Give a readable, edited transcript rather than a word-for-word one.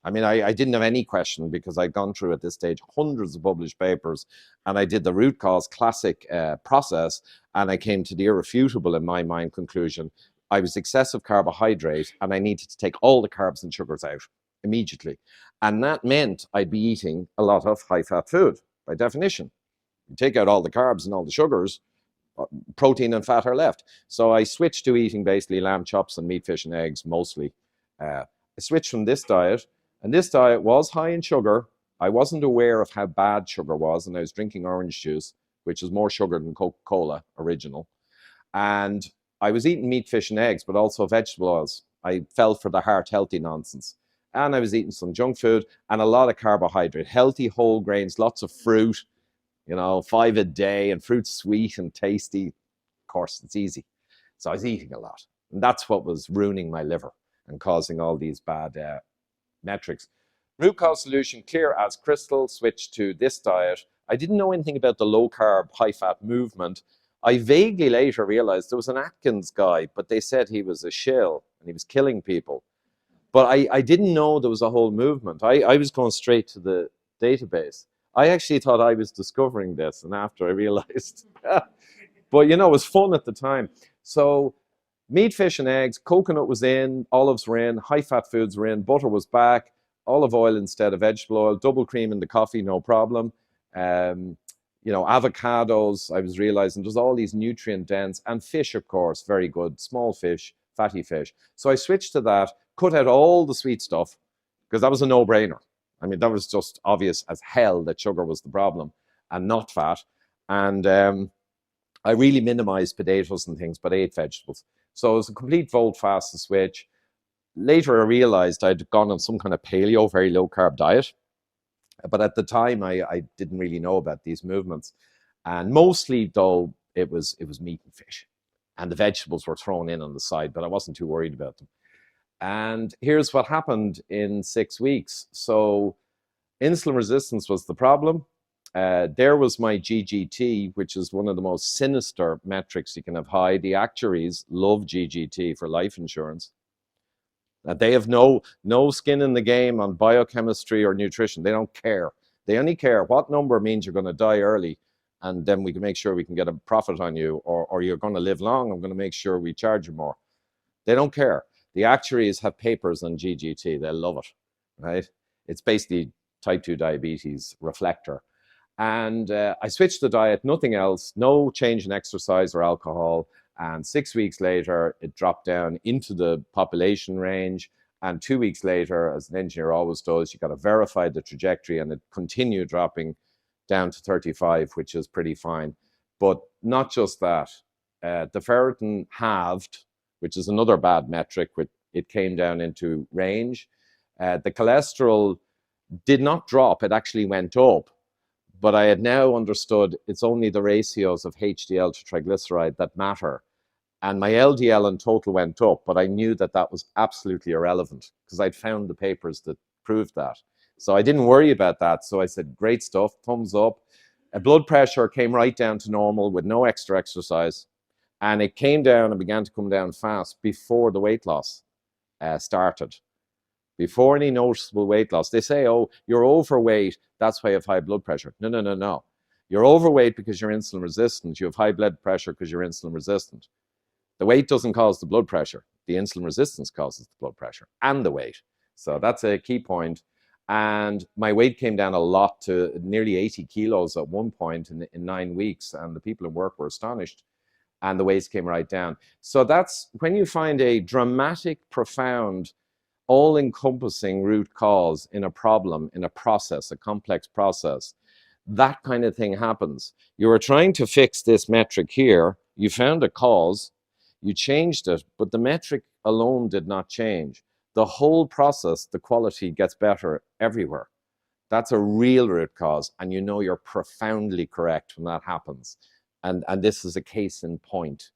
I mean, I didn't have any question because I'd gone through at this stage hundreds of published papers, and I did the root cause classic process, and I came to the irrefutable, in my mind, conclusion. I was excessive carbohydrate, and I needed to take all the carbs and sugars out immediately. And that meant I'd be eating a lot of high-fat food, by definition. You take out all the carbs and all the sugars, protein and fat are left. So I switched to eating basically lamb chops and meat, fish, and eggs mostly. I switched from this diet, and this diet was high in sugar. I wasn't aware of how bad sugar was, and I was drinking orange juice, which is more sugar than Coca-Cola original. And I was eating meat, fish, and eggs, but also vegetable oils. I fell for the heart healthy nonsense. And I was eating some junk food and a lot of carbohydrate, healthy whole grains, lots of fruit, 5 a day, and fruit's sweet and tasty. Of course, it's easy. So I was eating a lot. And that's what was ruining my liver and causing all these bad metrics. Root cause solution, clear as crystal, switched to this diet. I didn't know anything about the low carb, high fat movement. I vaguely later realized there was an Atkins guy, but they said he was a shill and he was killing people. But I didn't know there was a whole movement. I was going straight to the database. I actually thought I was discovering this, and after I realized. But, it was fun at the time. So meat, fish, and eggs, coconut was in, olives were in, high-fat foods were in, butter was back, olive oil instead of vegetable oil, double cream in the coffee, no problem. Avocados, I was realizing there's all these nutrient dense, and fish, of course, very good, small fish, fatty fish. So I switched to that, cut out all the sweet stuff, because that was a no-brainer. I mean, that was just obvious as hell that sugar was the problem and not fat. And I really minimized potatoes and things, but ate vegetables. So it was a complete volte-face switch. Later, I realized I'd gone on some kind of paleo, very low-carb diet. But at the time, I didn't really know about these movements. And mostly, though, it was meat and fish. And the vegetables were thrown in on the side, but I wasn't too worried about them. And here's what happened in 6 weeks. So insulin resistance was the problem. There was my GGT, which is one of the most sinister metrics you can have high. The actuaries love GGT for life insurance. They have no skin in the game on biochemistry or nutrition. They don't care. They only care what number means you're going to die early, and then we can make sure we can get a profit on you, or you're going to live long. I'm going to make sure we charge you more. They don't care. The actuaries have papers on GGT. They love it, right? It's basically type 2 diabetes reflector. And I switched the diet, nothing else, no change in exercise or alcohol. And 6 weeks later, it dropped down into the population range. And 2 weeks later, as an engineer always does, you got to verify the trajectory, and it continued dropping down to 35, which is pretty fine. But not just that. The ferritin halved, which is another bad metric. It came down into range. The cholesterol did not drop. It actually went up. But I had now understood it's only the ratios of HDL to triglyceride that matter. And my LDL in total went up, but I knew that that was absolutely irrelevant because I'd found the papers that proved that. So I didn't worry about that. So I said, great stuff, thumbs up. Blood pressure came right down to normal with no extra exercise. And it came down and began to come down fast before the weight loss started. Before any noticeable weight loss. They say, oh, you're overweight, that's why you have high blood pressure. No. You're overweight because you're insulin resistant. You have high blood pressure because you're insulin resistant. The weight doesn't cause the blood pressure. The insulin resistance causes the blood pressure and the weight. So that's a key point. And my weight came down a lot to nearly 80 kilos at one point in 9 weeks. And the people in work were astonished. And the weights came right down. So that's when you find a dramatic, profound, all-encompassing root cause in a problem, in a process, a complex process. That kind of thing happens. You were trying to fix this metric here. You found a cause. You changed it, but the metric alone did not change. The whole process, the quality gets better everywhere. That's a real root cause, and you know you're profoundly correct when that happens. And this is a case in point.